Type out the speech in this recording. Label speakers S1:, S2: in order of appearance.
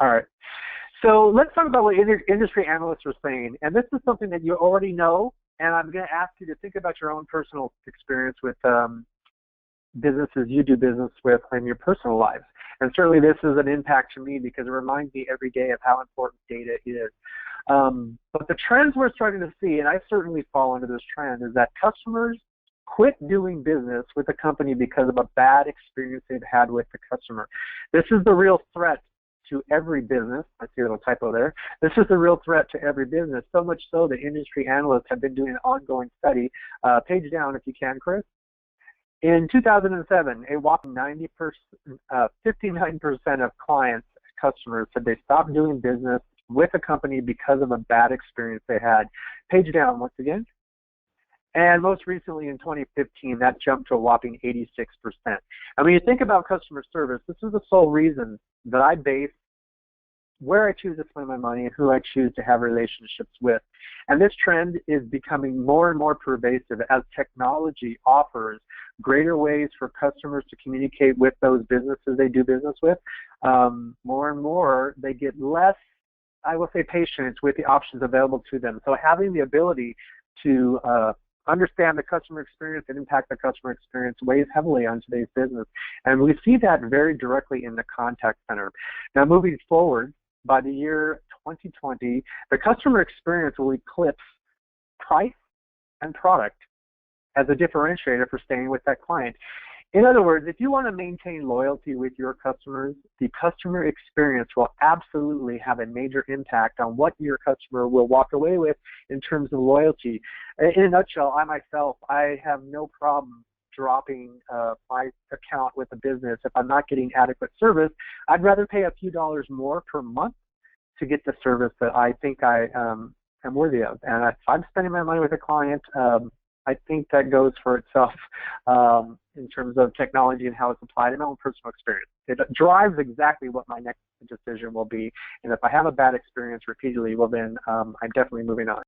S1: All right. So let's talk about what industry analysts are saying. And this is something that you already know, and I'm going to ask you to think about your own personal experience with businesses you do business with in your personal lives. And certainly this is an impact to me because it reminds me every day of how important data is. But the trends we're starting to see, and I certainly fall into this trend, is that customers quit doing business with a company because of a bad experience they've had with the customer. This is the real threat to every business. I see a little typo there. This is the real threat to every business, so much so that industry analysts have been doing an ongoing study. Page down if you can, Chris. In 2007, a whopping 59% of clients, customers, said they stopped doing business with a company because of a bad experience they had. Page down once again. And most recently in 2015, that jumped to a whopping 86%. And when you think about customer service, this is the sole reason that I base where I choose to spend my money and who I choose to have relationships with. And this trend is becoming more and more pervasive as technology offers greater ways for customers to communicate with those businesses they do business with. More and more, they get less, I will say, patience with the options available to them. So having the ability to understand the customer experience and impact the customer experience weighs heavily on today's business. And we see that very directly in the contact center. Now, moving forward, by the year 2020, the customer experience will eclipse price and product as a differentiator for staying with that client. In other words, if you want to maintain loyalty with your customers, the customer experience will absolutely have a major impact on what your customer will walk away with in terms of loyalty. In a nutshell, I have no problem dropping my account with a business if I'm not getting adequate service. I'd rather pay a few dollars more per month to get the service that I think I am worthy of. And if I'm spending my money with a client, I think that goes for itself in terms of technology and how it's applied in my own personal experience. It drives exactly what my next decision will be. And if I have a bad experience repeatedly, well then I'm definitely moving on.